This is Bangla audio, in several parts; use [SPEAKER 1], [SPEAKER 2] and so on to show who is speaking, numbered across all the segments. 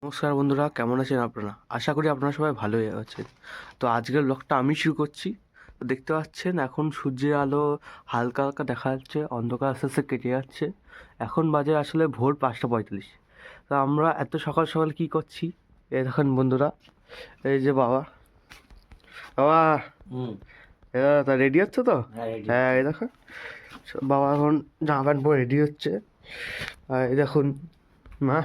[SPEAKER 1] নমস্কার বন্ধুরা, কেমন আছেন আপনারা? আশা করি আপনারা সবাই ভালোই আছেন। তো আজকের ব্লগটা আমি শুরু করছি। তো দেখতে পাচ্ছেন এখন সূর্যের আলো হালকা হালকা দেখা যাচ্ছে, অন্ধকার আস্তে আস্তে কেটে যাচ্ছে। এখন বাজে আসলে ভোর 5:45। তো আমরা এত সকাল সকাল কী করছি? এই দেখেন বন্ধুরা, এই যে বাবা বাবা তা রেডি হচ্ছে তো? হ্যাঁ, এই দেখো বাবা এখন জামা প্যান্ট পরে রেডি হচ্ছে। আর এই দেখুন মা,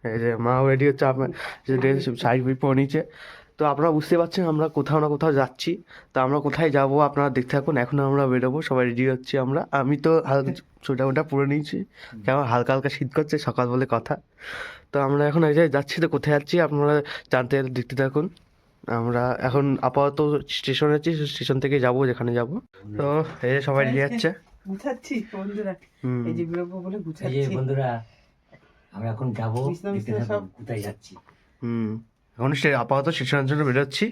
[SPEAKER 1] এই যে মাও রেডি হচ্ছে, আপনার যে ড্রেস শাড়ি পরে নিচে। তো আপনারা বুঝতে পারছেন আমরা কোথাও না কোথাও যাচ্ছি। তো আমরা কোথায় যাব আপনারা দেখতে থাকুন। এখন আমরা বেরোবো, সবাই রেডি হচ্ছি আমরা। আমি তো ছোটা মোটা পরে নিয়েছি, কেমন হালকা হালকা শীত করছে, সকাল বলে কথা। তো আমরা এখন এই জায়গায় যাচ্ছি। তো কোথায় যাচ্ছি আপনারা জানতে দেখতে থাকুন। আমরা এখন আপাতত স্টেশনে আছি, স্টেশন থেকে যাব যেখানে যাব। তো এই যে সবাই রেডি হচ্ছে,
[SPEAKER 2] গুছাচ্ছি বন্ধুরা।
[SPEAKER 1] হুম
[SPEAKER 2] এই যে বেরোবো বলে
[SPEAKER 3] এই যে
[SPEAKER 2] গুছাচ্ছি।
[SPEAKER 3] বন্ধুরা, আমরা এখন যাবো,
[SPEAKER 2] বিছনা
[SPEAKER 3] দেখতে
[SPEAKER 2] বিছনা
[SPEAKER 3] থাকুন
[SPEAKER 2] সব।
[SPEAKER 3] কোথায় যাচ্ছি।
[SPEAKER 1] এখন আপাতত স্টেশনের জন্য বেরোচ্ছি।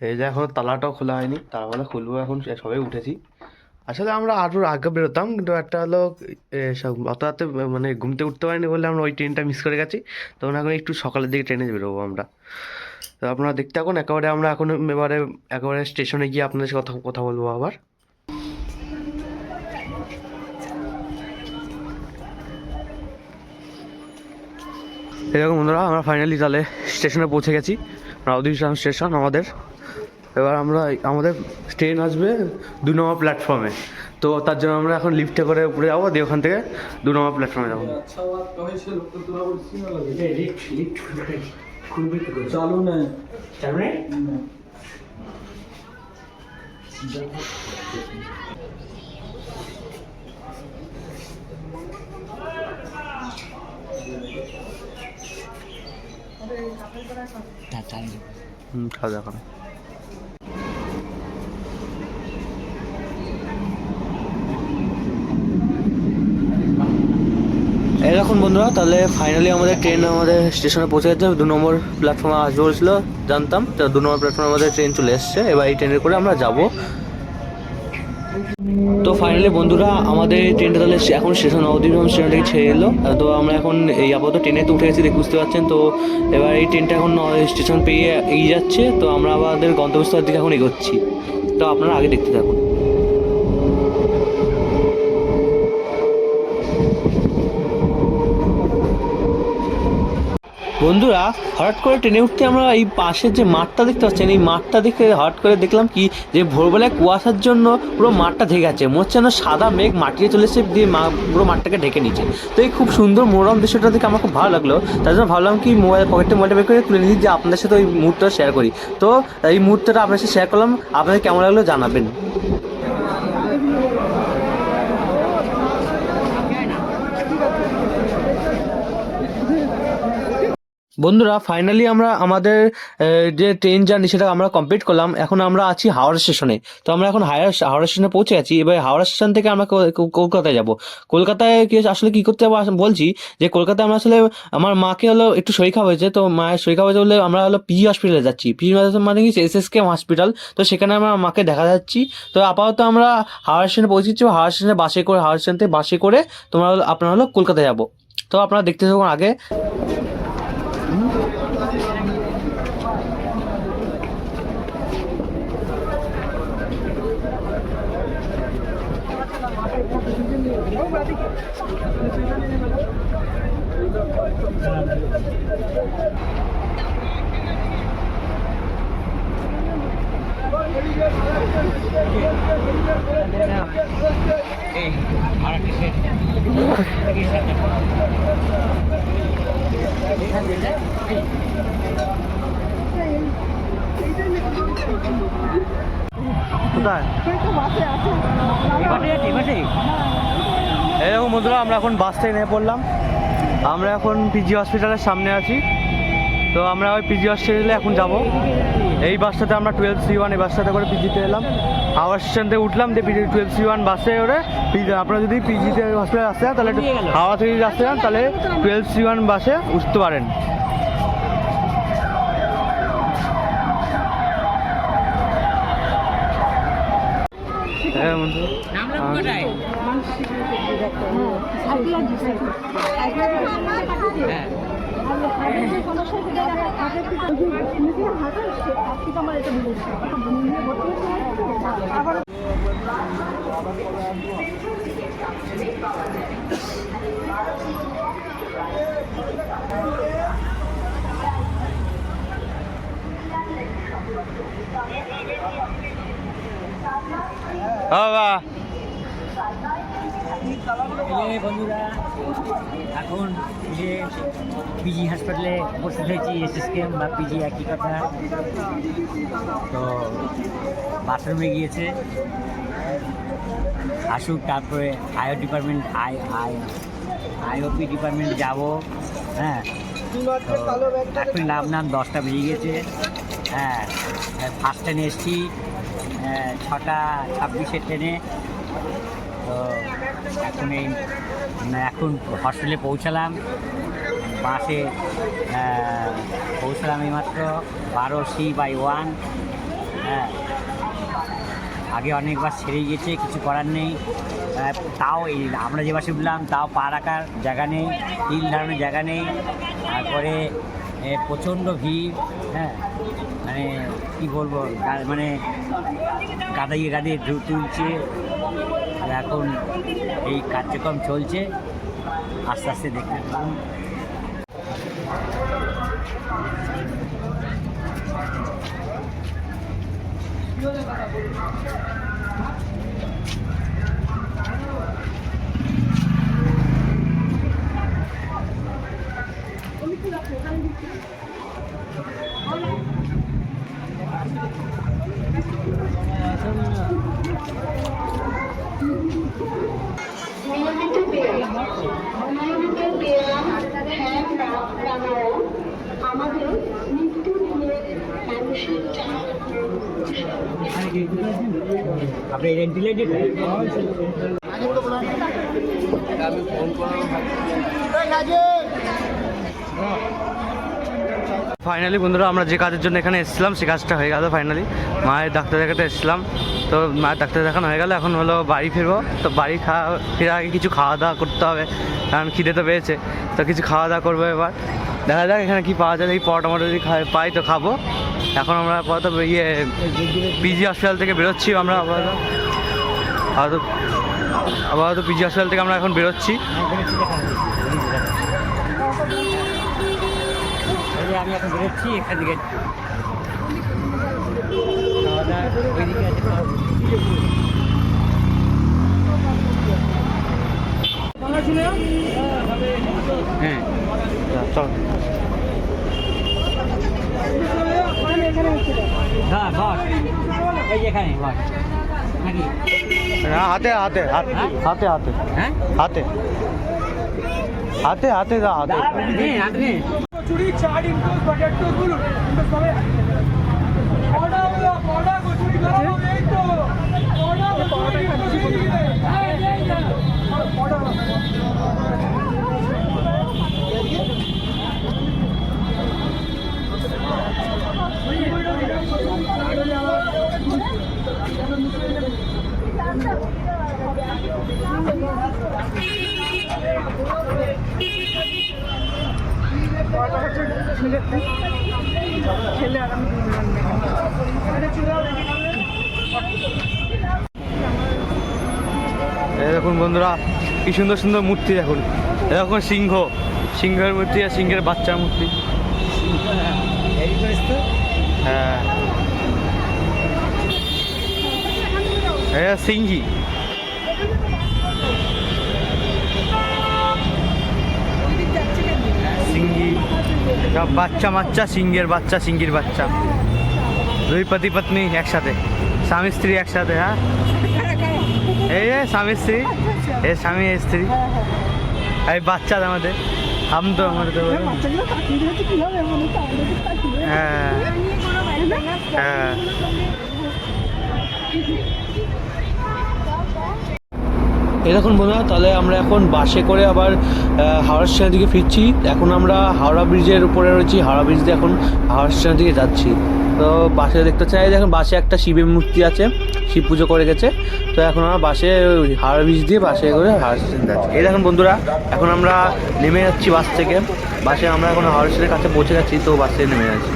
[SPEAKER 1] এই যে এখন তালাটাও খোলা হয়নি, তালা খুলবো এখন, সবাই উঠেছি। আসলে আমরা আরও আগে বেরোতাম, কিন্তু একটা হলো সব অত রাতে মানে ঘুমতে উঠতে পারিনি বলে আমরা ওই ট্রেনটা মিস করে গেছি। তখন এখন একটু সকালের দিকে ট্রেনে বেরোবো আমরা। তো আপনারা দেখতে থাকুন। একেবারে আমরা এখন একেবারে স্টেশনে গিয়ে আপনাদের সাথে কথা কথা বলবো আবার। এরকম বন্ধুরা, আমরা ফাইনালি তাহলে স্টেশনে পৌঁছে গেছি। রাউদিস্টান স্টেশন আমাদের। এবার আমরা আমাদের ট্রেন আসবে 2 নম্বর প্ল্যাটফর্মে। তো তার জন্য আমরা এখন লিফটে করে উপরে যাবো, দিয়ে ওখান থেকে 2 নম্বর প্ল্যাটফর্মে যাবো।
[SPEAKER 2] চালু নেই।
[SPEAKER 1] খাওয়া দাওয়া করো। এই দেখুন বন্ধুরা, তাহলে ফাইনালি আমাদের ট্রেন আমাদের স্টেশনে পৌঁছে গেছে। 2 নম্বর প্ল্যাটফর্মে আসবে বলছিল, জানতাম। তো 2 নম্বর প্ল্যাটফর্মে আমাদের ট্রেন চলে এসছে। এবার এই ট্রেনে করে আমরা যাব। তো ফাইনালি বন্ধুরা, আমাদের ট্রেনটা তাহলে এখন স্টেশন নবদ্বীপ স্টেশন থেকে ছেড়ে এলো। তো আমরা এখন এই আপাতত ট্রেনে তো উঠে গেছি, দেখে বুঝতে পারছেন। তো এবার এই ট্রেনটা এখন স্টেশন পেয়ে এগিয়ে যাচ্ছে। তো আমরা আমাদের গন্তব্যস্থলের দিকে এখন এগোচ্ছি। তো আপনারা আগে দেখতে থাকুন। বন্ধুরা, হঠাৎ করে ট্রেনে উঠতে আমরা এই পাশের যে মাঠটা দেখতে পাচ্ছেন, এই মাঠটা দেখে হঠাৎ করে দেখলাম কি যে ভোরবেলায় কুয়াশার জন্য পুরো মাঠটা ঢেকে আছে। মনে হচ্ছে যেন সাদা মেঘ মাটিতে চলে এসে দিয়ে পুরো মাঠটাকে ঢেকে নিচ্ছে। তো এই খুব সুন্দর মনোরম দৃশ্যটা দেখে আমার খুব ভালো লাগলো। তার জন্য ভাবলাম কি পকেটে মোবাইলটা বের করে তুলে নিই, যে আপনাদের সাথে ওই মুহূর্তটা শেয়ার করি। তো এই মুহূর্তটা আপনার সাথে শেয়ার করলাম, আপনাদের কেমন লাগলো জানাবেন। বন্ধুরা, ফাইনালি আমরা আমাদের যে ট্রেন জার্নি সেটা আমরা কমপ্লিট করলাম। এখন আমরা আছি হাওড়া স্টেশনে। তো আমরা এখন হাওড়া স্টেশনে পৌঁছে গেছি। এবার হাওড়া স্টেশন থেকে আমরা কলকাতায় যাব। কলকাতায় আসলে কী করতে যাবো বলছি, যে কলকাতায় আমরা আসলে আমার মাকে হলো একটু শরীর খারাপ হয়েছে। তো মায়ের শরীর খারাপ হয়েছে বলে আমরা হলো পিজি হসপিটালে যাচ্ছি। পিজি মানে কি SSK হসপিটাল। তো সেখানে আমরা মাকে দেখা যাচ্ছি। তো আপাতত আমরা হাওড়া স্টেশনে পৌঁছেছি। হাওড়া স্টেশনে হাওড়া স্টেশন থেকে বাসে করে তোমরা আপনারা হলো কলকাতায় যাবো। তো আপনারা দেখতে থাকুন আগে। এরকম বন্ধুরা, আমরা এখন বাস থেকে নেমে পড়লাম। আমরা এখন পিজি হসপিটালের সামনে আছি। তো আমরা ওই পিজি হসপিটালে এখন যাব। এই বাসটাতে আমরা 12C1 এই বাসটাতে করে পিজিতে এলাম। হাওড়া স্টেশন থেকে উঠলাম, দিয়ে 12C1 বাসে করে আপনারা যদি পিজিতে হসপিটালে আসতে চান, তাহলে হাওড়া থেকে যদি আসতে চান, তাহলে 12C1 বাসে উঠতে পারেন। হ্যাঁ বন্ধু, বাবা
[SPEAKER 3] বন্ধুরা এখন যে পিজি হাসপাতালে উপস্থিত হয়েছি, এসএসকেএম বা পিজি একই কথা। তো বাথরুমে গিয়েছে, আসুক, তারপরে আইও ডিপার্টমেন্ট আইওপি ডিপার্টমেন্ট যাব। হ্যাঁ, এখন নাম 10টা বেজে গেছে। হ্যাঁ, ফার্স্ট ট্রেনে এসেছি 6:26 ট্রেনে। তো এখন হস্টেলে পৌঁছালাম, বাসে পৌঁছালাম এইমাত্র 12C/1। হ্যাঁ, আগে অনেকবার ছেড়ে গিয়েছে, কিছু করার নেই। তাও আমরা যে বাসে উঠলাম তাও পা রাখার জায়গা নেই, তিল ধারণের জায়গা নেই। তারপরে প্রচণ্ড ভিড়। হ্যাঁ, মানে কী বলবো, মানে গাদাইয়ে তুলছে। আর এখন এই কার্যক্রম চলছে, আস্তে আস্তে দেখতে পাবেন।
[SPEAKER 4] নিয়মিত ব্যায়াম ধ্যান প্রাণায়াম আমাদের নিত্যদিনের মানুষের
[SPEAKER 3] আপনি ভেন্টিলেটেড
[SPEAKER 1] ফাইনালি বন্ধুরা, আমরা যে কাজের জন্য এখানে এসেছিলাম সে কাজটা হয়ে গেল। ফাইনালি মায়ের ডাক্তার দেখাতে এসেছিলাম, তো মায়ের ডাক্তার দেখানো হয়ে গেল। এখন হলো বাড়ি ফিরবো। তো বাড়ি ফেরার আগে কিছু খাওয়া দাওয়া করতে হবে, কারণ খিদে তো পেয়েছে। তো কিছু খাওয়া দাওয়া করবো এবার, দেখা যাক এখানে কি পাওয়া যায়। এই পরোটা মটো যদি পাই তো খাবো। এখন আমরা আপাতত পিজি হসপিটাল থেকে বেরোচ্ছি। আমরা আপাতত পিজি হসপিটাল থেকে আমরা এখন বেরোচ্ছি।
[SPEAKER 3] আমি এখন বেরোচ্ছি এখান থেকে। ওইদিকে আছে। হ্যাঁ,
[SPEAKER 1] চল।
[SPEAKER 3] হ্যাঁ বস, এই যে এখানে বস নাকি?
[SPEAKER 1] হ্যাঁ, হাতে হাতে হাতে হাতে হাতে
[SPEAKER 3] হ্যাঁ,
[SPEAKER 1] হাতে হাতে হাতে যা হাতে
[SPEAKER 3] আপনি
[SPEAKER 2] কচুরি চাট ইনক্লুড বাটার তো গুলো সবাই পড়া কচুরি খাওয়া এই তো পড়া কচুরি পড়া ছেলে আর আমি
[SPEAKER 1] এই দেখুন বন্ধুরা, কি সুন্দর সুন্দর মূর্তি দেখুন। এরকম সিংহের মূর্তি আর সিংহের বাচ্চার মূর্তি। হ্যাঁ, এটা সিংহি। সিংহি সব বাচ্চা সিংহের বাচ্চা, সিংহির বাচ্চা। দুই পতি পত্নী একসাথে, স্বামী স্ত্রী একসাথে। হ্যাঁ, এই যে স্বামী স্ত্রী, এই স্বামী স্ত্রী, এই বাচ্চা আমাদের। আমাদের তো হ্যাঁ হ্যাঁ। এরকম বন্ধুরা, তাহলে আমরা এখন বাসে করে আবার হাওড়া স্টেশনের দিকে ফিরছি। এখন আমরা হাওড়া ব্রিজের উপরে রয়েছি, হাওড়া ব্রিজ দিয়ে এখন হাওড়া স্টেশনের দিকে যাচ্ছি। তো বাসে দেখতে চাই, দেখুন বাসে একটা শিবের মূর্তি আছে, শিব পুজো করে গেছে। তো এখন আমরা বাসে হাওড়া ব্রিজ দিয়ে বাসে করে হাওড়া স্টেশন যাচ্ছি। এই দেখুন বন্ধুরা, এখন আমরা নেমে যাচ্ছি বাস থেকে। বাসে আমরা এখন হাওড়া স্টেশনের কাছে পৌঁছে গেছি, তো বাসে নেমে আছি।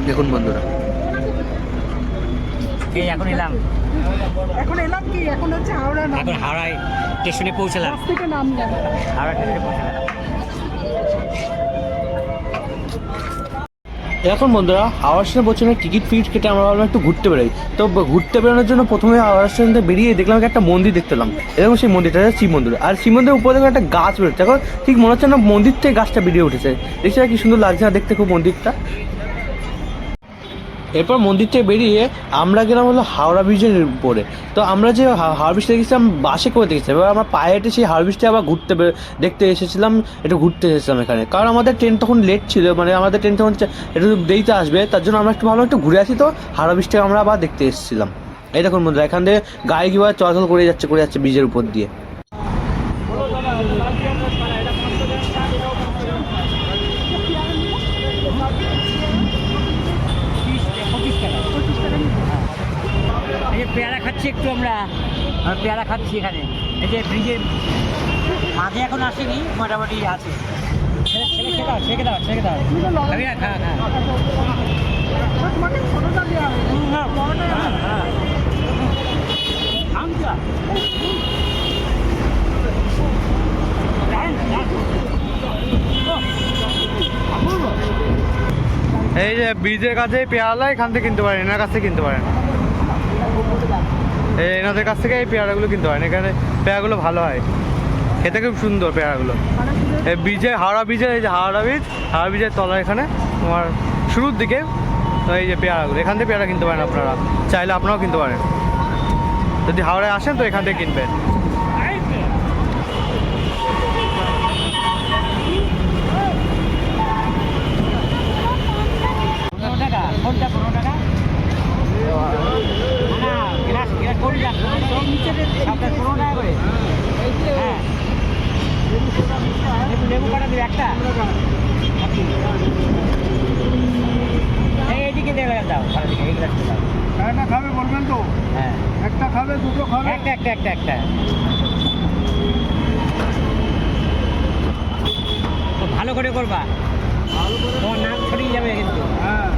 [SPEAKER 1] দেখুন বন্ধুরা,
[SPEAKER 3] এই এখন এলাম,
[SPEAKER 2] এখন এলাম কি, এখন হচ্ছে হাওড়া না,
[SPEAKER 3] এখন হাওড়ায় স্টেশনে পৌঁছলাম,
[SPEAKER 2] বাস থেকে নামলাম।
[SPEAKER 3] হাওড়া স্টেশনে পৌঁছলাম।
[SPEAKER 1] এখন বন্ধুরা হাওড়া স্টেশনে পৌঁছে টিকিট ফিট কেটে আমরা ভাবলাম একটু ঘুরতে বেরোই। তো ঘুরতে বেরোনোর জন্য প্রথমে হাওড়া স্টেশন থেকে বেরিয়ে দেখলাম একটা মন্দির দেখতে পেলাম। এরকম সেই মন্দিরটা হচ্ছে শিব মন্দির, আর শিব মন্দিরের উপরে দেখলাম একটা গাছ বেরোচ্ছে। এখন ঠিক মনে হচ্ছে না মন্দির থেকে গাছটা বেরিয়ে উঠেছে। দেখছি কি সুন্দর লাগছে না দেখতে খুব মন্দিরটা। এরপর মন্দির থেকে বেরিয়ে আমরা গেলাম হলো হাওড়া ব্রিজের উপরে। তো আমরা যে হাওড়া ব্রিজটা দেখেছিলাম বাসে করে দেখেছিলাম, এবার আমরা পায়ে হেঁটে সেই হাওড়া ব্রিজটা আবার দেখতে এসেছিলাম, একটু ঘুরতে এসেছিলাম এখানে। কারণ আমাদের ট্রেন তখন লেট ছিল, মানে আমাদের ট্রেন তখন একটু দেরিতে আসবে, তার জন্য আমরা একটু ভাবলাম একটু ঘুরে আসি। তো হাওড়া ব্রিজটাকে আমরা আবার দেখতে এসেছিলাম। এই দেখুন বন্ধুরা, এখান থেকে গাড়ি কীভাবে চলাচল করে যাচ্ছে ব্রিজের উপর দিয়ে।
[SPEAKER 3] এই যে পেয়ারা খাচ্ছি একটু আমরা, পেয়ারা খাচ্ছি এখানে। এই যে ব্রিজের মাঝে এখন আসেনি, মোটামুটি আছে। ছেড়ে দাও খাবি না? খা
[SPEAKER 2] তোমাকে ফটোটা দেওয়া হবে।
[SPEAKER 1] এই যে ব্রিজের কাছে পেয়ারা এখান থেকে কিনতে পারেন, এনার কাছ থেকে কিনতে পারেন। এই এনাদের কাছ থেকে এই পেয়ারাগুলো কিনতে পারেন, এখানে পেয়ারাগুলো ভালো হয়, খেতে খুব সুন্দর পেয়ারাগুলো। এই ব্রিজে হাওড়া ব্রিজের, এই যে হাওড়া ব্রিজের তলা এখানে তোমার শুরুর দিকে এই যে পেয়ারাগুলো, এখান থেকে পেয়ারা কিনতে পারেন আপনারা, চাইলে আপনারাও কিনতে পারেন। যদি হাওড়ায় আসেন তো এখান থেকে কিনবেন।
[SPEAKER 3] কোনটা 15 টাকা? না গ্লাস কোন গ্লাস? সবটা 15 টাকা করে। হ্যাঁ, লেবু কটা দিবে? একটা। এইদিকে দাও, ভালো দিকে এই গ্লাসটা দাও।
[SPEAKER 2] না খাবে বলবেন তো,
[SPEAKER 3] হ্যাঁ,
[SPEAKER 2] একটা খাবে, দুটো খাবে,
[SPEAKER 3] একটা। তো ভালো করে করবা, তোমার নাম ছড়িয়ে যাবে কিন্তু।
[SPEAKER 2] হ্যাঁ।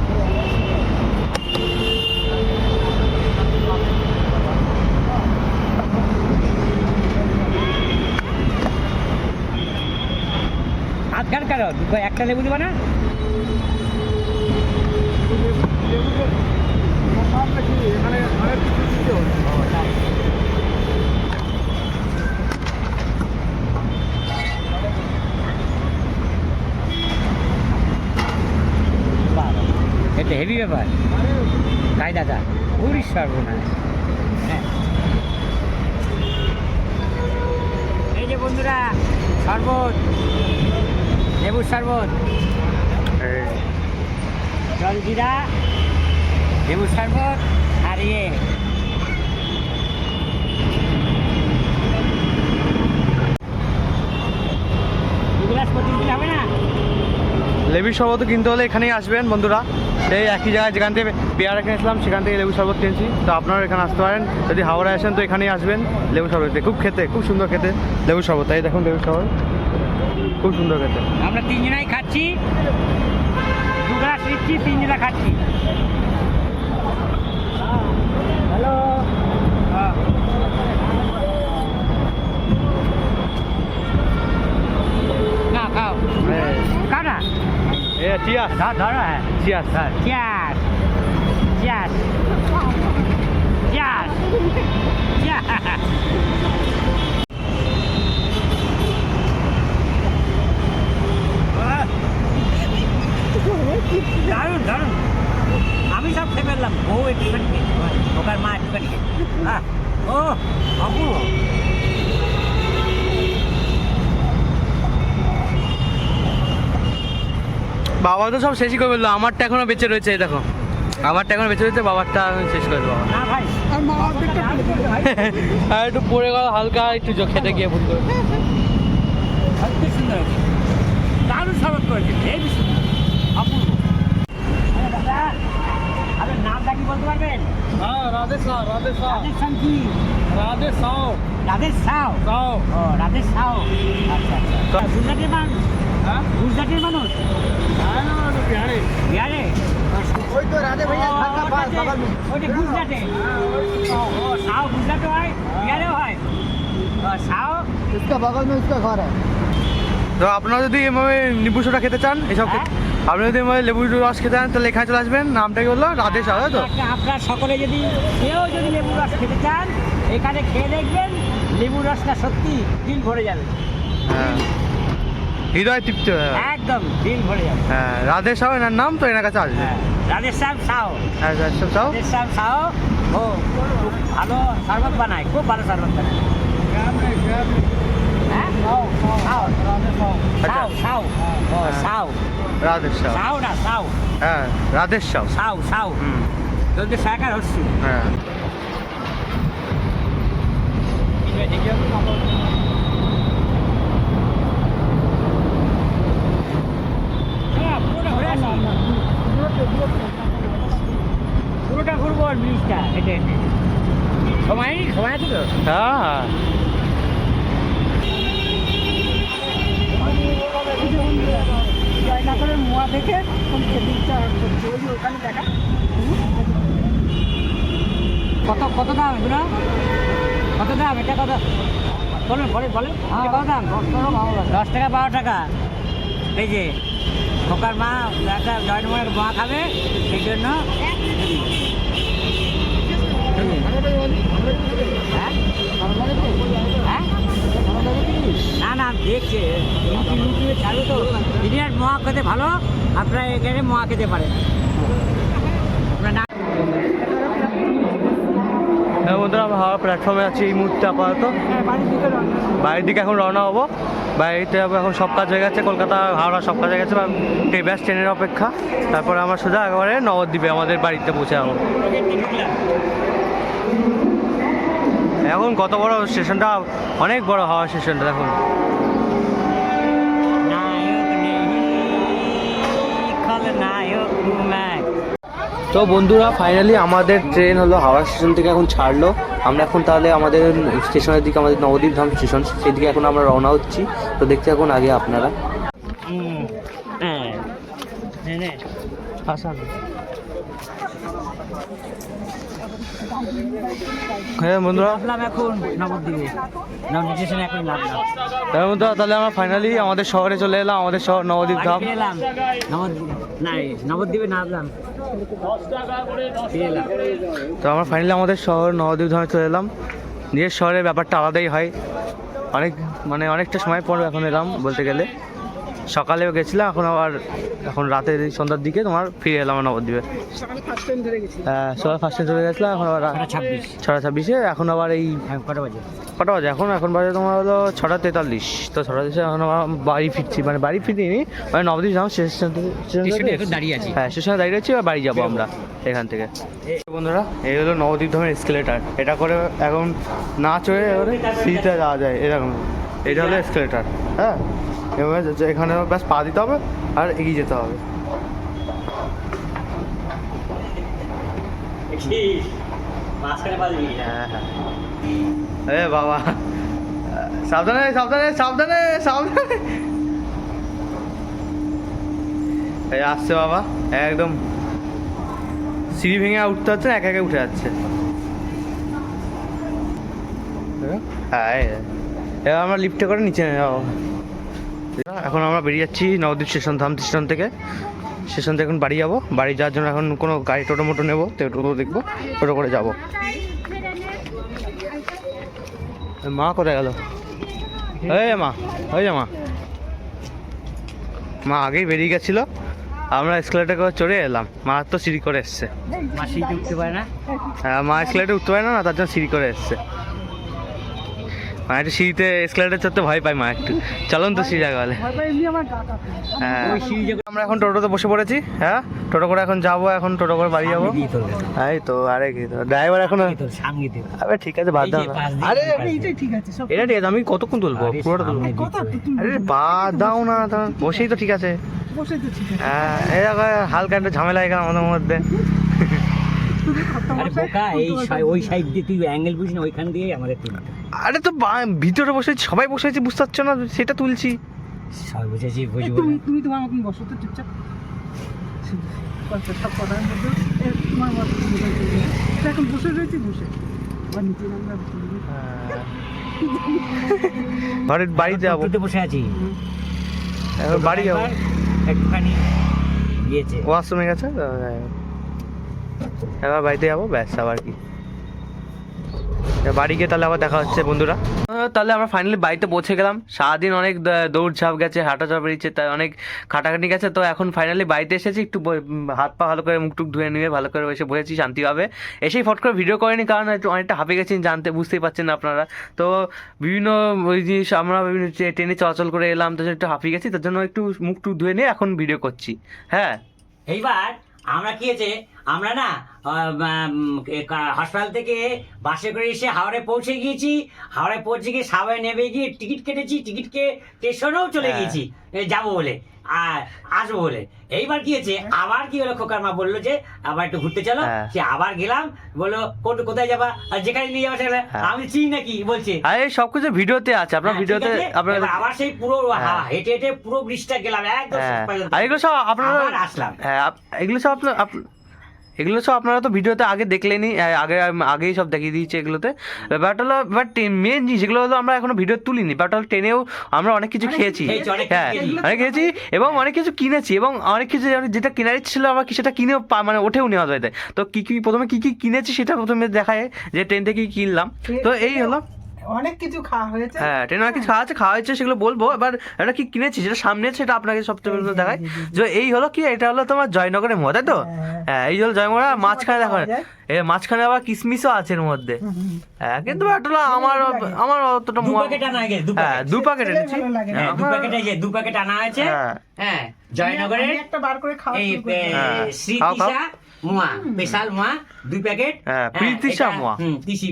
[SPEAKER 3] আধখান কেন? একটা লেবু দেবা না?
[SPEAKER 2] এখানে আরেক কিছু দিতে হবে।
[SPEAKER 3] এটা হেভি ব্যাপার। তাই দাদা, পুরী সর্বনাশ। হ্যাঁ, এই যে বন্ধুরা শরবত, লেবুর শরবত, জলজিরা, লেবুর শরবত আর ইয়ে গ্লাস প্রতিদিন হবে না।
[SPEAKER 1] লেবুর শরবত কিনতে হলে এখানেই আসবেন বন্ধুরা। এই একই জায়গায় যেখান থেকে পেয়ারা কিনেছিলাম সেখান থেকে লেবু শরবত কিনছি। তো আপনারা এখানে আসতে পারেন, যদি হাওড়ায় আসেন তো এখানেই আসবেন। লেবু শরবত খুব সুন্দর খেতে লেবু শরবত। এই দেখুন লেবু শরবত খুব সুন্দর খেতে।
[SPEAKER 3] আমরা তিনজনাই খাচ্ছি, 2 গ্লাস নিচ্ছি, 3 জনা খাচ্ছি। হ্যালো, না খাও খাও না,
[SPEAKER 1] চিয়াস
[SPEAKER 3] ধরো। হ্যাঁ,
[SPEAKER 1] চিয়াস।
[SPEAKER 3] চিয়াস চিয়াস চিয়াস চিয়াস। দারুণ দারুণ, আমি সব খেয়ে ফেললাম, বউ একটুখানি ওকার মা একটুখানি। ও অপূর্ব।
[SPEAKER 1] বাবা তো সব শেষই করে ফেললো, আমারটা এখনো বেঁচে রয়েছে। এই দেখো আমারটা এখনো বেঁচে রয়েছে, বাবারটা শেষ করে দেবো।
[SPEAKER 3] না ভাই,
[SPEAKER 2] আর মা অর্ধেকটা ফেলে দিল ভাই।
[SPEAKER 1] আর একটু পড়ে গেল হালকা, একটু খেতে গিয়ে ভুল করে।
[SPEAKER 3] অতি সুন্দর হয়েছে, দারুণ শরবত করেছে, হেবি সুন্দর, অপূর্ব। দাদা, আপনার নামটা কি বলতে পারবেন?
[SPEAKER 2] হ্যাঁ, রাধে শাহ।
[SPEAKER 3] রাধেশ সাউ কি?
[SPEAKER 2] রাধে শাহ।
[SPEAKER 3] রাধেশ সাউ। ও রাধেশ সাউ, আচ্ছা। গুজরাটের মানুষ? গুজরাটের মানুষ বিহারে
[SPEAKER 2] ওই তো রাধে ভাইয়া থাকা পাস বাবা
[SPEAKER 3] ওইটা গুজরাটে ও সাও গুজরাটে হয় বিহারেও হয় সাও
[SPEAKER 2] इसका बगल में उसका घर है
[SPEAKER 1] তো আপনারা যদি এভাবে নিম্বু সোডা খেতে চান এসব
[SPEAKER 3] হ্যাঁ।
[SPEAKER 1] আপনারা যদি এভাবে লেবু রস খেতে চান তাহলে এখানে চলে আসবেন। নামটা কি বললো? রাধে সাউ, তাই তো?
[SPEAKER 3] আপনার সকলে যদি কেউ যদি লেবু রস খেতে চান এখানে খেয়ে দেখবেন লেবু রসটা সত্যি দিল ভরে যাবে
[SPEAKER 1] হ্যাঁ, হৃদয় তৃপ্তি হয়ে যাবে।
[SPEAKER 3] একদম দিল ভরে যাবে
[SPEAKER 1] হ্যাঁ, রাধে সাউ এনার নাম, তো এনার কাছে আসবে।
[SPEAKER 3] হ্যাঁ রাধেশ্যাম সাও
[SPEAKER 1] হ্যাঁ, রাধেশ্যাম সাউ।
[SPEAKER 3] রাধেশ্যাম সাও ও খুব ভালো শরবত বানায়, খুব ভালো শরবত বানায়। হ্যাঁ সাও সাও সাও ও সাও
[SPEAKER 1] রাধে সাউ।
[SPEAKER 3] সাও না সাও
[SPEAKER 1] হ্যাঁ, রাধে সাউ।
[SPEAKER 3] সাও সাও
[SPEAKER 1] হুম,
[SPEAKER 3] যদি সাকার হচ্ছে
[SPEAKER 1] হ্যাঁ।
[SPEAKER 3] পুরোটা ঘুরবো ব্রিজটা হেঁটে হেঁটে সময় আছে তো
[SPEAKER 1] হ্যাঁ,
[SPEAKER 2] জয়নগরের মোয়া থেকে দিকটা হচ্ছে ওই যে ওখানে দেখা
[SPEAKER 3] কত কত দাম এগুলো কত দাম এটা কত বলেন বলেন বলেন এটা কত দাম 10 টাকা 12 টাকা এই যে খোকার মা একটা জয়নগরের মোয়া খাবে সেই জন্য হ্যাঁ হ্যাঁ না না দেখছে ইউটিউবে ছাড়বে তো ইন্ডিয়ার মোয়া খেতে ভালো আপনারা এখানে মোয়া খেতে পারেন আপনার না
[SPEAKER 1] হ্যাঁ বন্ধুরা, আমরা হাওড়া প্ল্যাটফর্মে আছি এই মুহূর্তে আপাতত। বাড়ির দিকে এখন রওনা হবো। বাড়িতে এখন সব কাজ হয়ে গেছে, কলকাতা হাওড়া সব কাজ হয়ে গেছে, ব্যাস ট্রেনের অপেক্ষা। তারপরে আমরা সোজা একেবারে নবদ্বীপে আমাদের বাড়িতে পৌঁছে যাবো। এখন কত বড় স্টেশনটা, অনেক বড় হাওড়া স্টেশনটা দেখুন।
[SPEAKER 3] নায়ক নেই খলনায়ক मैं
[SPEAKER 1] তো বন্ধুরা, ফাইনালি আমাদের ট্রেন হলো হাওড়া স্টেশন থেকে এখন ছাড়লো। আমরা এখন তাহলে আমাদের স্টেশনের দিকে, আমাদের নবদ্বীপ ধাম স্টেশন, সেই দিকে এখন আমরা রওনা হচ্ছি। তো দেখতে এখন আগে আপনারা হ্যাঁ বন্ধুরা,
[SPEAKER 3] নামলাম এখন নবদ্বীপে নবদ্বীপ স্টেশনে এখন নামলাম
[SPEAKER 1] হ্যাঁ বন্ধুরা, তাহলে আমরা ফাইনালি আমাদের শহরে চলে এলাম, আমাদের শহর নবদ্বীপ ধাম।
[SPEAKER 3] বাড়ি ফিরে এলাম নবদ্বীপ না নবদ্বীপে নামলাম ফিরে এলাম
[SPEAKER 1] তো আমরা ফাইনালি আমাদের শহর নবদ্বীপ ধামে চলে এলাম। নিজের শহরের ব্যাপারটা আলাদাই হয়, অনেকটা সময় পর এখন এলাম বলতে গেলে। সকালেও গেছিলাম, এখন রাতে সন্ধ্যার দিকে তোমার ফিরে এলাম নবদ্বীপে। হ্যাঁ, সবাই ফার্স্ট টাইম চলে গেছিলাম, এখন আবার 6:26 এখন আবার এই
[SPEAKER 3] কটা বাজে
[SPEAKER 1] কটা বাজে এখন বাজে তোমার হলো 6:43। তো 6:43 এখন আবার বাড়ি ফিরছি, বাড়ি ফিরিনি, নবদ্বীপ ধাম স্টেশন
[SPEAKER 3] এখন দাঁড়িয়ে আছি
[SPEAKER 1] হ্যাঁ, স্টেশনে দাঁড়িয়ে আছি, আর বাড়ি যাবো আমরা এখান থেকে। বন্ধুরা, এই হলো নবদ্বীপ ধামের এসকেলেটার। এটা করে এখন না চড়ে এবারে সিঁড়িতে যাওয়া যায় এরকম। এটা হলো এসকেলেটার। হ্যাঁ, এবার এখানে ব্যাস পা দিতে হবে আর এগিয়ে যেতে হবে। হ্যাঁ হ্যাঁ, এ বাবা, সাবধানে সাবধানে সাবধানে সাবধানে। এই আসছে বাবা, একদম সিঁড়ি ভেঙে উঠতে হচ্ছে, একা একা উঠে যাচ্ছে। হ্যাঁ, এবার আমরা লিফটে করে নিচে যাবো। এখন আমরা বেরিয়ে যাচ্ছি নবদ্বীপ স্টেশন ধাম স্টেশন থেকে এখন বাড়ি যাবো। বাড়ি যাওয়ার জন্য এখন কোনো গাড়ি টোটো মোটো নেবো, তো টোটো দেখবো, টোটো করে যাবো। মা কোথায় গেল? এই মা, ওই যে মা আগেই বেরিয়ে গেছিলো, আমরা এসকেলেটার করে চড়ে এলাম। মা তো সিঁড়ি করে এসছে।
[SPEAKER 3] মা সিঁড়িতে উঠতে পারে না
[SPEAKER 1] হ্যাঁ, মা এসকেলেটার উঠতে পারে না, তার জন্য সিঁড়ি করে এসছে। মা একটু সিঁড়িতে এসকেলেটার চড়তে ভয় পাই, মা একটু চলুন তো সিঁড়ি জায়গা বলে। হ্যাঁ,
[SPEAKER 3] ওই সিঁড়ি যখন
[SPEAKER 1] আমরা এখন টোটোতে বসে পড়েছি। হ্যাঁ, টোটো করে এখন যাবো, এখন টোটো করে বাড়ি যাবো।
[SPEAKER 3] দিয়ে চলবে
[SPEAKER 1] এই তো, আরে কি তো ড্রাইভার এখন।
[SPEAKER 3] তোর সামনে দিয়ে
[SPEAKER 1] আরে ঠিক আছে, বাদ দাও না। আরে
[SPEAKER 2] এইটাই ঠিক আছে সব
[SPEAKER 1] এটা ঠিক আছে, আমি কতক্ষণ তুলবো, পুরোটা তুলবো। আরে বাদ দাও না, বসেই তো ঠিক আছে।
[SPEAKER 2] বসে তো ঠিক আছে
[SPEAKER 1] হ্যাঁ, এই হালকা একটা ঝামেলা এখানে আমাদের মধ্যে।
[SPEAKER 3] আরে বোকা ওই সাইড দিয়ে তুই অ্যাঙ্গেল বুঝিস না, ওইখান দিয়ে আমাদের তুলতে
[SPEAKER 1] আরে তো ভিতরে বসেছি, সবাই বসেছি, বুঝতে পারছো না, সেটা তুলছি।
[SPEAKER 3] সব বুঝেছি, বুঝবো
[SPEAKER 2] তুমি
[SPEAKER 3] না।
[SPEAKER 2] তুমি তোমার মতন বসো তো চুপচাপ। সব কথার মধ্যে তোমার মতন এটা এখন বসে রয়েছি, বসে আবার নিচে নামলে
[SPEAKER 1] ঘরের বাড়িতে যাবো,
[SPEAKER 3] টোটোতে বসে আছি,
[SPEAKER 1] এখন বাড়ি যাবো।
[SPEAKER 3] একটুখানি গিয়েছে।
[SPEAKER 1] ওয়াশরুমে গেছে তো, এবার বাড়িতে যাবো, ব্যাস আবার কি। বাড়ি গিয়ে তাহলে আবার দেখা হচ্ছে বন্ধুরা। তাহলে আমরা ফাইনালি বাড়িতে পৌঁছে গেলাম। সারাদিন অনেক দৌড়ঝাঁপ গেছে, হাঁটাচাপ বেরিয়েছে, তাই অনেক খাটাখাটি গেছে। তো এখন ফাইনালি বাড়িতে এসেছি, একটু হাত পা ভালো করে মুখ টুক ধুয়ে নিয়ে ভালো করে এসে বসেছি শান্তিভাবে। এসেই ফট করে ভিডিও করিনি, কারণ একটু অনেকটা হাঁপে গেছি, বুঝতেই পারছেন না আপনারা। তো বিভিন্ন ওই জিনিস আমরা বিভিন্ন ট্রেনে চলাচল করে এলাম, তো একটু হাঁপিয়ে গেছি, তার জন্য একটু মুখ টুক ধুয়ে নিয়ে এখন ভিডিও করছি। হ্যাঁ,
[SPEAKER 3] এইবার আমরা কি হয়েছে, আমরা না হাসপাতাল থেকে বাসে করে এসে হাওড়ায় পৌঁছে গিয়েছি। হাওড়ায় পৌঁছে গিয়ে সাবায় নেমে গিয়ে টিকিট কেটেছি, টিকিটকে স্টেশনেও চলে গিয়েছি যাবো বলে, আর আসবো বলে। এইবার কি হয়েছে, আবার কি হলো, খোকার মা বললো যে আবার একটু ঘুরতে চলো। সে আবার গেলাম, বললো কোথায় যাবা, আর যেখানে নিয়ে যাবা সেখানে। আমি চিনি নাকি বলছে,
[SPEAKER 1] আরে সবকিছু ভিডিওতে আছে, আপনার ভিডিওতে আপনার।
[SPEAKER 3] এবার আবার সেই পুরো হেঁটে হেঁটে পুরো ব্রিজটা গেলাম একদম শেষ পর্যন্ত।
[SPEAKER 1] আর এগুলো সব আপনারা,
[SPEAKER 3] আবার আসলাম।
[SPEAKER 1] হ্যাঁ এগুলো সব আপনারা তো ভিডিওতে আগে দেখলেনি, আগেই সব দেখিয়ে দিয়েছে এগুলোতে। বাট হলো, বাট মেন জিনিস যেগুলো হলো আমরা এখনো ভিডিও তুলিনি। বাট হলো ট্রেনেও আমরা অনেক কিছু খেয়েছি, হ্যাঁ অনেক খেয়েছি এবং অনেক কিছু কিনেছি, এবং অনেক কিছু যেটা কেনার ইচ্ছে ছিল আমরা সেটা কিনেও মানে ওঠেও নেওয়া যায়। তো প্রথমে কি কিনেছি সেটা প্রথমে দেখায়, যে ট্রেন থেকে কি কিনলাম। তো এই হলো,
[SPEAKER 2] অনেক কিছু খাওয়া হয়েছে।
[SPEAKER 1] হ্যাঁ ট্রেনে অনেক কিছু খাওয়া হয়েছে, সেগুলো বলবো। এবার এটা কি কিনেছি সেটা সামনে, সেটা আপনাকে সবচেয়ে প্রথমে দেখায়। যে এই হলো কি, এটা হলো তোমার জয়নগরের মোয়া, তাই তো? হ্যাঁ এই হলো জয়নগর। মাঝখানে দেখো, এই মাঝখানে আবার কিসমিসও আছে এর মধ্যে। হ্যাঁ কিন্তু এটা আমার অতটা
[SPEAKER 3] দু প্যাকেট আনা হয়েছে,
[SPEAKER 1] হ্যাঁ 2 প্যাকেট এনেছি।
[SPEAKER 2] ভালো লাগে না।
[SPEAKER 3] হ্যাঁ, দু প্যাকেট আনা হয়েছে। হ্যাঁ জয়নগরের
[SPEAKER 2] আমি একটা বার করে খাওয়া
[SPEAKER 3] এই
[SPEAKER 2] শুরু করি।
[SPEAKER 3] শ্রীতিশা মোয়া, স্পেশাল মোয়া 2 প্যাকেট।
[SPEAKER 1] হ্যাঁ, প্রীতিশা মোয়া।
[SPEAKER 3] তিসি।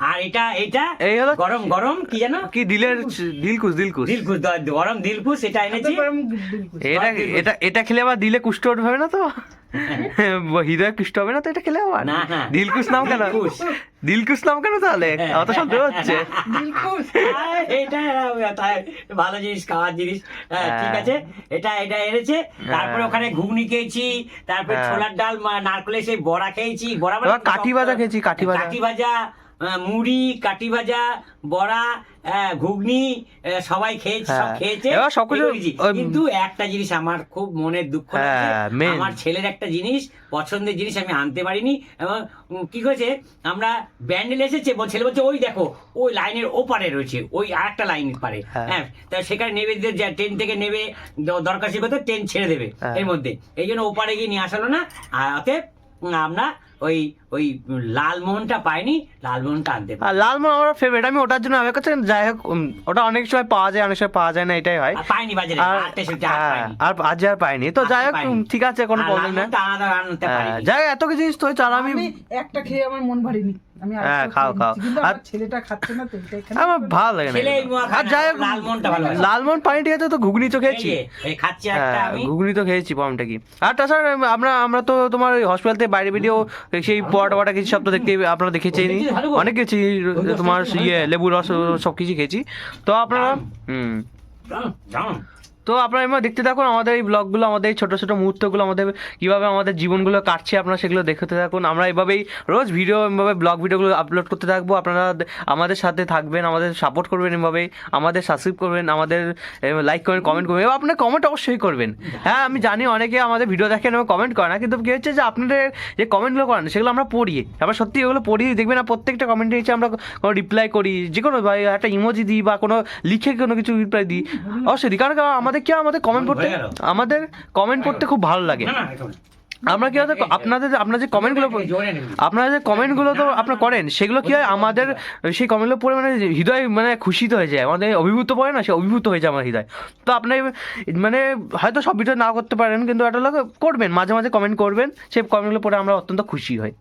[SPEAKER 3] আর এটা
[SPEAKER 1] এই হলো
[SPEAKER 3] গরম গরম কি জানো,
[SPEAKER 1] কি দিলকুশ
[SPEAKER 3] দিলকুশ, গরম দিলকুশ, এটা এনেছি।
[SPEAKER 2] গরম দিলকুশ।
[SPEAKER 1] এটা খেলে আবার দিলে কুষ্ঠ হবে না তো? হৃদয় কুষ্ঠ হবে না তো এটা খেলে আবার?
[SPEAKER 3] না, না।
[SPEAKER 1] দিলকুশ নাম কেন?
[SPEAKER 3] দিলকুশ।
[SPEAKER 1] দিলকুশ নাম কেন তাহলে? অত সন্দেহ হচ্ছে।
[SPEAKER 2] দিলকুশ।
[SPEAKER 3] এটা ভালো জিনিস, খাওয়ার জিনিস। হ্যাঁ, ঠিক আছে। এটা এনেছে। তারপরে ওখানে ঘুগনি খেয়েছি, তারপরে ছোলার ডাল, নারকেলের সেই বড়া খেয়েছি, বড়া মানে
[SPEAKER 1] এবার কাঠি ভাজা খেয়েছি, কাঠি ভাজা।
[SPEAKER 3] মুড়ি, কাঠি ভাজা, বড়া, ঘুগনি, সবাই খেয়েছে, সব খেয়েছে।
[SPEAKER 1] এবার সবকিছু
[SPEAKER 3] কিন্তু একটা জিনিস আমার খুব মনের দুঃখ লাগছে, আমার ছেলের একটা জিনিস, পছন্দের জিনিস আমি আনতে পারিনি। এবং কি হয়েছে, আমরা ব্যান্ডেল এসেছে, ছেলে বলছে ওই দেখো ওই লাইনের ওপারে রয়েছে, ওই আরেকটা লাইন পারে। হ্যাঁ, তা সেখানে নেবে, ট্রেন থেকে নেবে, দরকার সে কথা ট্রেন ছেড়ে দেবে এর মধ্যে, এই জন্য ওপারে গিয়ে নিয়ে আসলো না। আর অতএব আমরা ওই লালমোহনটা পাইনি, লালমোহনটা আনতে পারি।
[SPEAKER 1] লালমোহন আমার ফেভারিট, আমি ওটার জন্য আমার কাছে, যাই হোক ওটা অনেক সময় পাওয়া যায়, অনেক সময় পাওয়া যায় না, এটাই হয়।
[SPEAKER 3] পাইনি বাজারে,
[SPEAKER 1] আর আজ আর পাইনি। তো যাই হোক ঠিক আছে, কোনো প্রবলেম নেই। যাই হোক এত কিছু জিনিস তো চাল, আমি
[SPEAKER 2] একটা খেয়ে আমার মন ভরেনি। আমি
[SPEAKER 1] হ্যাঁ খাও।
[SPEAKER 2] কিন্তু
[SPEAKER 1] আর
[SPEAKER 2] আমার ছেলেটা খাচ্ছে না তো, এটা এখানে
[SPEAKER 1] আমার ভালো লাগে না। আর যাই হোক লালমোহন পানি ঠিক আছে, তো ঘুগনি তো খেয়েছি, ঘুগনি তো খেয়েছি, প্রবলেমটা কি। আর তাছাড়া আমরা তো তোমার হসপিটাল থেকে বাইরে বেরিয়েও সেই পরোটা কিছু সব তো দেখতে আপনারা দেখেছেন, অনেক কিছু তোমার লেবু রস সব কিছু খেয়েছি। তো আপনারা তো আপনারা এবার দেখতে থাকুন আমাদের এই ব্লগগুলো, আমাদের এই ছোটো ছোটো মুহূর্তগুলো, আমাদের কীভাবে আমাদের জীবনগুলো কাটছে, আপনারা সেগুলো দেখতে থাকুন। আমরা এভাবেই রোজ এভাবে ব্লগ ভিডিওগুলো আপলোড করতে থাকবো। আপনারা আমাদের সাথে থাকবেন, আমাদের সাপোর্ট করবেন, এভাবেই আমাদের সাবস্ক্রাইব করবেন, আমাদের লাইক করবেন, কমেন্ট করবেন, এবং আপনার কমেন্ট অবশ্যই করবেন। হ্যাঁ আমি জানি অনেকে আমাদের ভিডিও দেখেন এবং কমেন্ট করে না, কিন্তু কী হচ্ছে যে আপনাদের যে কমেন্টগুলো করেন সেগুলো আমরা পড়ি, আমরা সত্যি ওগুলো পড়ি, দেখবেন না প্রত্যেকটা কমেন্টের নিচে আমরা কোনো রিপ্লাই করি, যে কোনো একটা ইমোজি দিই বা কোনো লিখে কোনো কিছু রিপ্লাই দিই, অবশ্যই দিই। কারণ আমাদের কি, আমাদের কমেন্ট পড়তে খুব ভালো লাগে। আমরা কি হয়, আপনার যে কমেন্টগুলো তো আপনারা করেন, সেগুলো কি হয়, আমাদের সেই কমেন্টগুলো পড়ে মানে হৃদয় মানে খুশিত হয়ে যায়, আমাদের অভিভূত পড়ে না, সে অভিভূত হয়ে যায় আমার হৃদয়। তো আপনি মানে হয়তো সব ভিডিও না করতে পারেন, কিন্তু একটা লোক করবেন, মাঝে মাঝে কমেন্ট করবেন, সেই কমেন্টগুলো পড়ে আমরা অত্যন্ত খুশি হই।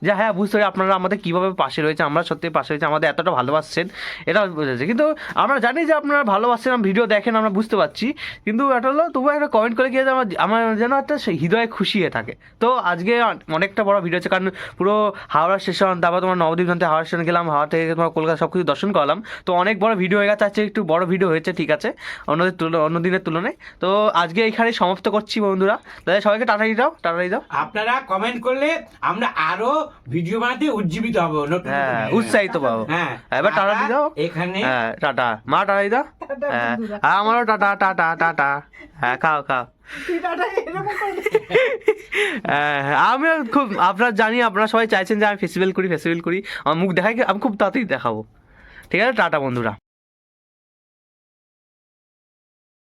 [SPEAKER 1] যে হ্যাঁ বুঝতে পারি আপনারা আমাদের কীভাবে পাশে রয়েছে, আমরা সত্যি পাশে রয়েছে, আমাদের এতটা ভালোবাসছেন, এটা বুঝেছে। কিন্তু আমরা জানি যে আপনারা ভালোবাসছেন, ভিডিও দেখেন, আমরা বুঝতে পারছি, কিন্তু এটা হলো তবুও একটা কমেন্ট করে গিয়ে আমার যেন একটা সেই হৃদয়ে খুশি হয়ে থাকে। তো আজকে অনেকটা বড় ভিডিও আছে, কারণ পুরো হাওড়া স্টেশন, তারপর তোমার নবদ্বীপ থেকে হাওড়া স্টেশন গেলাম, হাওড়া থেকে তোমার কলকাতা সব কিছু দর্শন করলাম। তো অনেক বড় ভিডিও হয়ে গেছে, আজকে একটু বড় ভিডিও হয়েছে, ঠিক আছে, অন্য দিনের তুলনায়। তো আজকে এইখানেই সমাপ্ত করছি বন্ধুরা, তাহলে সবাইকে টাটা দিয়ে দাও, টাটা দিয়ে দাও।
[SPEAKER 5] আপনারা কমেন্ট করলে আমরা আরো ভিডিও বানাতে উজ্জীবিত হবো, নতুন
[SPEAKER 1] হ্যাঁ
[SPEAKER 5] নতুন।
[SPEAKER 1] উৎসাহিত পাবো।
[SPEAKER 5] হ্যাঁ
[SPEAKER 1] এবার টাটা দিয়ে দাও।
[SPEAKER 5] এখানে
[SPEAKER 1] হ্যাঁ টাটা, মা টাটা দিয়ে দাও। হ্যাঁ আমারও টাটা টাটা টাটা। হ্যাঁ খাও খাও। আমিও খুব, আপনারা জানি আপনারা সবাই চাইছেন যে আমি ফেস্টিভ্যাল করি, আমার মুখ দেখাই, আমি খুব তাড়াতাড়ি দেখাবো। ঠিক আছে, টাটা বন্ধুরা।